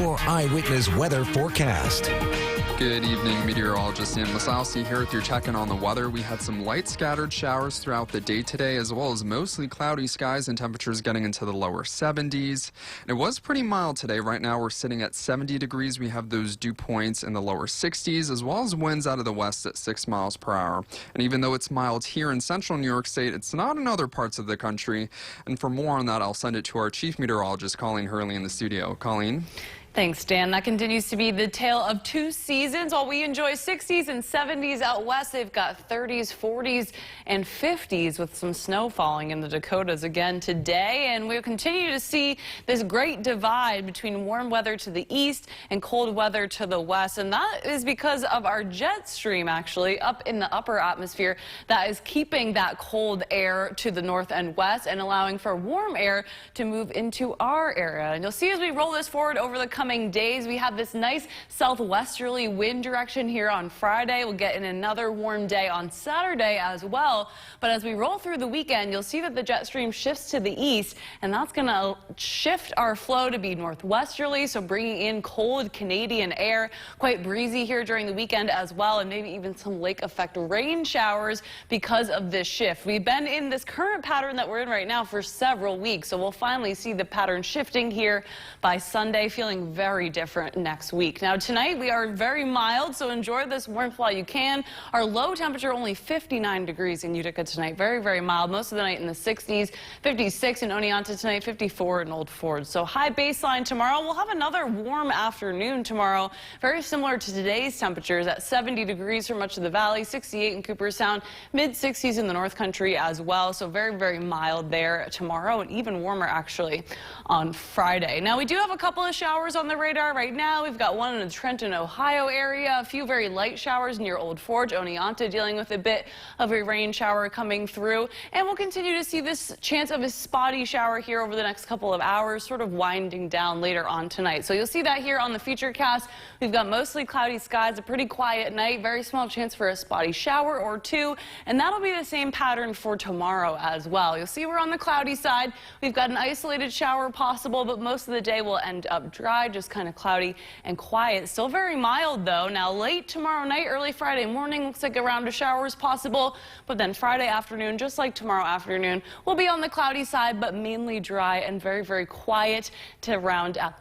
your eyewitness weather forecast. Good evening, meteorologist Ian Lasowski here with your check-in on the weather. We had some light scattered showers throughout the day today, as well as mostly cloudy skies and temperatures getting into the lower 70s. And it was pretty mild today. Right now we're sitting at 70 degrees. We have those dew points in the lower 60s, as well as winds out of the west at 6 miles per hour. And even though it's mild here in central New York State, it's not in other parts of the country. And for more on that, I'll send it to our chief meteorologist, Colleen Hurley, in the studio. Colleen? Thanks, Dan. That continues to be the tale of two seasons. While we enjoy 60s and 70s out west, they've got 30s, 40s, and 50s with some snow falling in the Dakotas again today. And we'll continue to see this great divide between warm weather to the east and cold weather to the west. And that is because of our jet stream, actually, up in the upper atmosphere that is keeping that cold air to the north and west and allowing for warm air to move into our area. And you'll see as we roll this forward over the coming days, we have this nice southwesterly wind direction here on Friday. We'll get in another warm day on Saturday as well. But as we roll through the weekend, you'll see that the jet stream shifts to the east, and that's going to shift our flow to be northwesterly, so bringing in cold Canadian air. Quite breezy here during the weekend as well, and maybe even some lake effect rain showers because of this shift. We've been in this current pattern that we're in right now for several weeks, so we'll finally see the pattern shifting here by Sunday, feeling very different next week. Now tonight we are very mild, so enjoy this warmth while you can. Our low temperature only 59 degrees in Utica tonight. Very, very mild. Most of the night in the 60s, 56 in Oneonta tonight, 54 in Old Ford. So high baseline tomorrow. We'll have another warm afternoon tomorrow, very similar to today's temperatures at 70 degrees for much of the valley, 68 in Cooperstown, mid 60s in the North Country as well. So very, very mild there tomorrow, and even warmer actually on Friday. Now we do have a couple of showers on the radar right now. We've got one in the Trenton, Ohio area, a few very light showers near Old Forge, Oneonta dealing with a bit of a rain shower coming through, and we'll continue to see this chance of a spotty shower here over the next couple of hours, sort of winding down later on tonight. So you'll see that here on the Futurecast. We've got mostly cloudy skies, a pretty quiet night, very small chance for a spotty shower or two, and that'll be the same pattern for tomorrow as well. You'll see we're on the cloudy side. We've got an isolated shower possible, but most of the day will end up dry, just kind of cloudy and quiet. Still very mild though. Now late tomorrow night, early Friday morning, looks like a round of showers possible, but then Friday afternoon, just like tomorrow afternoon, will be on the cloudy side, but mainly dry and very, very quiet to round out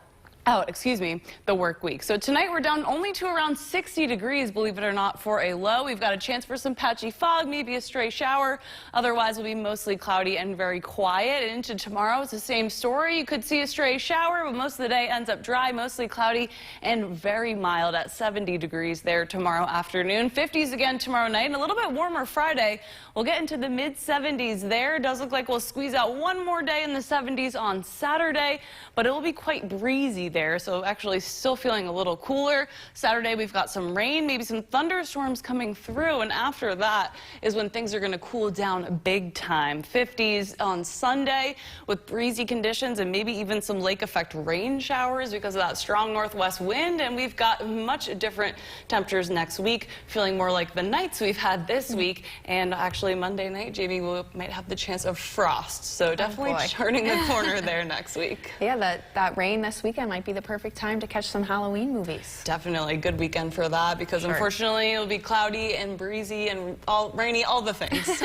the work week. So tonight we're down only to around 60 degrees, believe it or not, for a low. We've got a chance for some patchy fog, maybe a stray shower. Otherwise, will be mostly cloudy and very quiet. And into tomorrow, it's the same story. You could see a stray shower, but most of the day ends up dry, mostly cloudy and very mild at 70 degrees there tomorrow afternoon. 50s again tomorrow night, and a little bit warmer Friday. We'll get into the mid 70s there. It does look like we'll squeeze out one more day in the 70s on Saturday, but it will be quite breezy there, so actually still feeling a little cooler. Saturday we've got some rain, maybe some thunderstorms coming through, and after that is when things are going to cool down big time. 50s on Sunday with breezy conditions and maybe even some lake effect rain showers because of that strong northwest wind, and we've got much different temperatures next week, feeling more like the nights we've had this week. And actually Monday night, Jamie, we might have the chance of frost, so definitely turning the corner there next week. Yeah, that rain this weekend might be the perfect time to catch some Halloween movies. Definitely a good weekend for that because unfortunately it'll be cloudy and breezy and all rainy, all the things.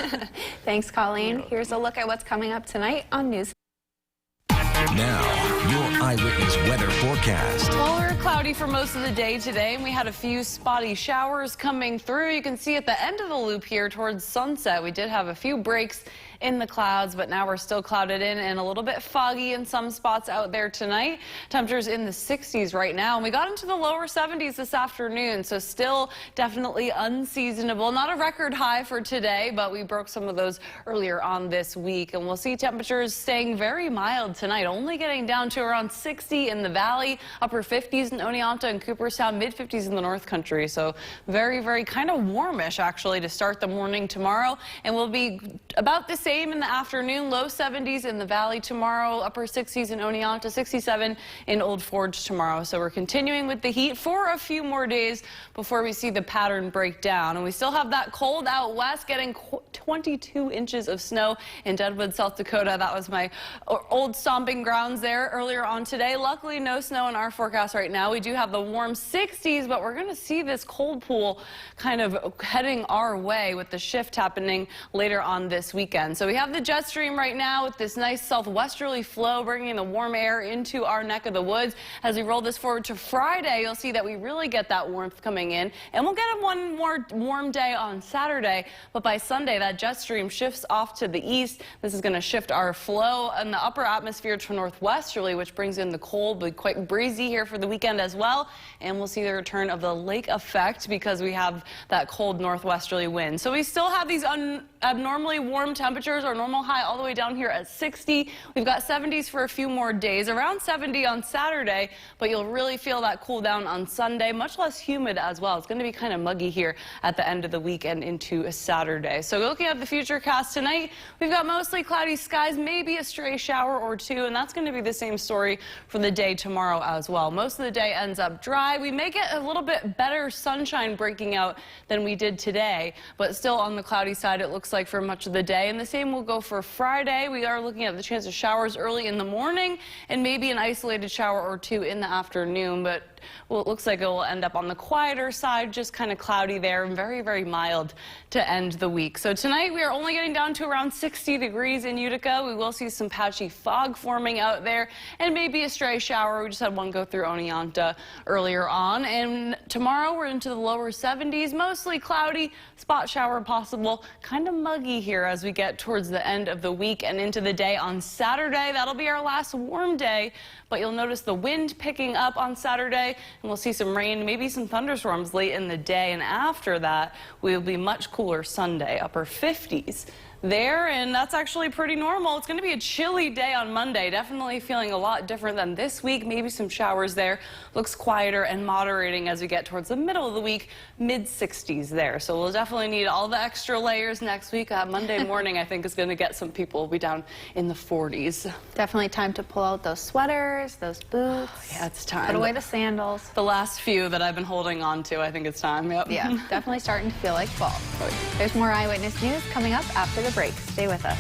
Thanks, Colleen. Here's a look at what's coming up tonight on News. Now, your eyewitness weather forecast. Well, we're cloudy for most of the day today, and we had a few spotty showers coming through. You can see at the end of the loop here towards sunset, we did have a few breaks in the clouds, but now we're still clouded in and a little bit foggy in some spots out there tonight. Temperatures in the 60s right now, and we got into the lower 70s this afternoon, so still definitely unseasonable. Not a record high for today, but we broke some of those earlier on this week, and we'll see temperatures staying very mild tonight, only getting down to around 60 in the valley, upper 50s in Oneonta and Cooperstown, mid 50s in the North Country. So very, very kind of warmish actually to start the morning tomorrow, and we'll be about the same same in the afternoon, low 70s in the valley tomorrow, upper 60s in Oneonta, 67 in Old Forge tomorrow. So we're continuing with the heat for a few more days before we see the pattern break down. And we still have that cold out west, getting 22 inches of snow in Deadwood, South Dakota. That was my old stomping grounds there earlier on today. Luckily, no snow in our forecast right now. We do have the warm 60s, but we're going to see this cold pool kind of heading our way with the shift happening later on this weekend. So we have the jet stream right now with this nice southwesterly flow bringing the warm air into our neck of the woods. As we roll this forward to Friday, you'll see that we really get that warmth coming in, and we'll get one more warm day on Saturday. But by Sunday, that jet stream shifts off to the east. This is going to shift our flow in the upper atmosphere to northwesterly, which brings in the cold, but quite breezy here for the weekend as well. And we'll see the return of the lake effect because we have that cold northwesterly wind. So we still have these abnormally warm temperatures. Our normal high all the way down here at 60. We've got 70s for a few more days, around 70 on Saturday, but you'll really feel that cool down on Sunday, much less humid as well. It's going to be kind of muggy here at the end of the week and into a Saturday. So looking at the future cast tonight, we've got mostly cloudy skies, maybe a stray shower or two, and that's going to be the same story for the day tomorrow as well. Most of the day ends up dry. We may get a little bit better sunshine breaking out than we did today, but still on the cloudy side it looks like for much of the day. And the same will go for Friday. We are looking at the chance of showers early in the morning and maybe an isolated shower or two in the afternoon, but well, it looks like it will end up on the quieter side, just kind of cloudy there and very, very mild to end the week. So tonight we are only getting down to around 60 degrees in Utica. We will see some patchy fog forming out there and maybe a stray shower. We just had one go through Oneonta earlier on. And tomorrow we're into the lower 70s, mostly cloudy, spot shower possible, kind of muggy here as we get towards the end of the week and into the day on Saturday. That'll be our last warm day, but you'll notice the wind picking up on Saturday, and we'll see some rain, maybe some thunderstorms late in the day. And after that, we'll be much cooler Sunday, upper 50s there, and that's actually pretty normal. It's going to be a chilly day on Monday, definitely feeling a lot different than this week. Maybe some showers there. Looks quieter and moderating as we get towards the middle of the week, mid 60s there. So we'll definitely need all the extra layers next week. Monday morning I think is going to get some people. We'll be down in the 40s. Definitely time to pull out those sweaters, those boots. Yeah, it's time. Put away the sandals. The last few that I've been holding on to, I think it's time. Yep. Yeah, definitely starting to feel like fall. There's more Eyewitness News coming up after the break. Stay with us.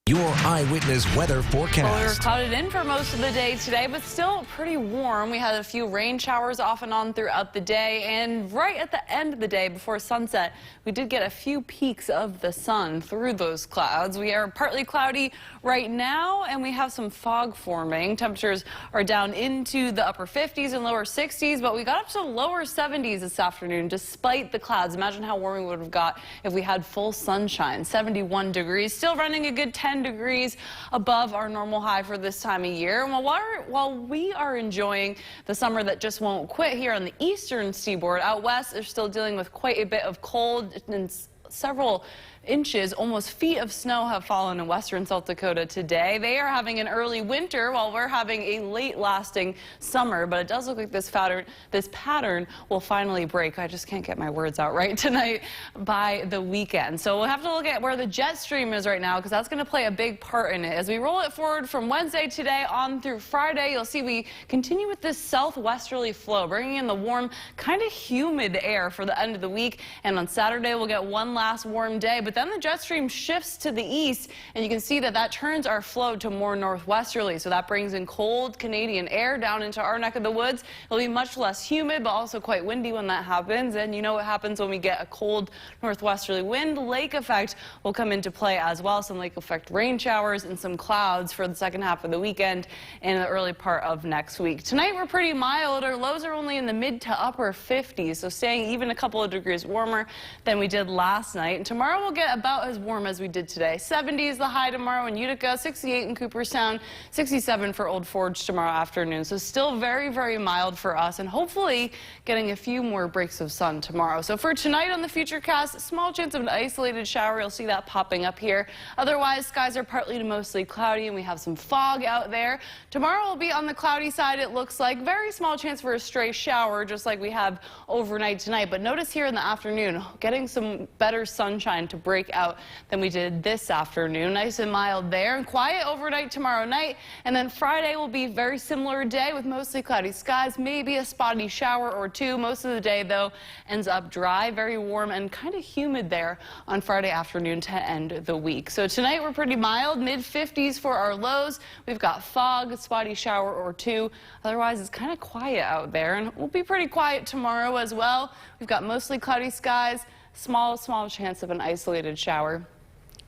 Your Eyewitness Weather Forecast. Well, we were clouded in for most of the day today, but still pretty warm. We had a few rain showers off and on throughout the day, and right at the end of the day before sunset, we did get a few peaks of the sun through those clouds. We are partly cloudy right now, and we have some fog forming. Temperatures are down into the upper 50s and lower 60s, but we got up to lower 70s this afternoon despite the clouds. Imagine how warm we would have got if we had full sunshine. 71 degrees, still running a good 10 degrees above our normal high for this time of year. And while we are enjoying the summer that just won't quit here on the eastern seaboard, out west they're still dealing with quite a bit of cold, and several inches, almost feet of snow have fallen in western South Dakota today. They are having an early winter while we're having a late lasting summer, but it does look like this pattern will finally break. I just can't get my words out right tonight by the weekend. So we'll have to look at where the jet stream is right now because that's going to play a big part in it. As we roll it forward from Wednesday today on through Friday, you'll see we continue with this southwesterly flow, bringing in the warm, kind of humid air for the end of the week. And on Saturday, we'll get one last warm day, but then the jet stream shifts to the east, and you can see that turns our flow to more northwesterly. So that brings in cold Canadian air down into our neck of the woods. It'll be much less humid, but also quite windy when that happens. And you know what happens when we get a cold northwesterly wind? Lake effect will come into play as well. Some lake effect rain showers and some clouds for the second half of the weekend and the early part of next week. Tonight we're pretty mild. Our lows are only in the mid to upper 50s, so staying even a couple of degrees warmer than we did last last night. And tomorrow we'll get about as warm as we did today. 70 is the high tomorrow in Utica, 68 in Cooperstown, 67 for Old Forge tomorrow afternoon. So still very, very mild for us, and hopefully getting a few more breaks of sun tomorrow. So for tonight on the Futurecast, small chance of an isolated shower. You'll see that popping up here. Otherwise, skies are partly to mostly cloudy, and we have some fog out there. Tomorrow will be on the cloudy side, it looks like. Very small chance for a stray shower, just like we have overnight tonight. But notice here in the afternoon, getting some better sunshine to break out than we did this afternoon. Nice and mild there, and quiet overnight tomorrow night. And then Friday will be a very similar day with mostly cloudy skies, maybe a spotty shower or two. Most of the day, though, ends up dry, very warm, and kind of humid there on Friday afternoon to end the week. So tonight we're pretty mild, mid-50s for our lows. We've got fog, a spotty shower or two. Otherwise, it's kind of quiet out there, and we'll be pretty quiet tomorrow as well. We've got mostly cloudy skies, small chance of an isolated shower.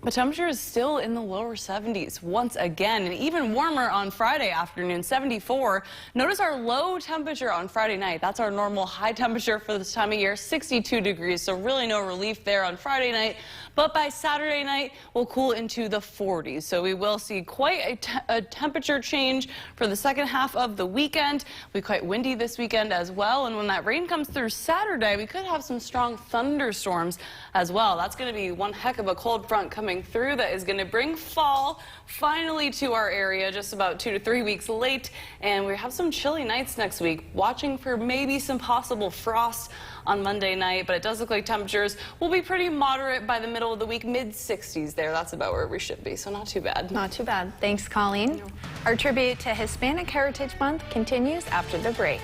The temperature is still in the lower 70s once again, and even warmer on Friday afternoon, 74. Notice our low temperature on Friday night. That's our normal high temperature for this time of year, 62 degrees. So really no relief there on Friday night. But by Saturday night, we'll cool into the 40s. So we will see quite a temperature change for the second half of the weekend. It'll be quite windy this weekend as well. And when that rain comes through Saturday, we could have some strong thunderstorms as well. That's going to be one heck of a cold front coming through that is going to bring fall finally to our area, just about 2 to 3 weeks late. And we have some chilly nights next week, watching for maybe some possible frost on Monday night, but it does look like temperatures will be pretty moderate by the middle of the week, mid-60s there. That's about where we should be, so not too bad. Not too bad. Thanks, Colleen. Our tribute to Hispanic Heritage Month continues after the break.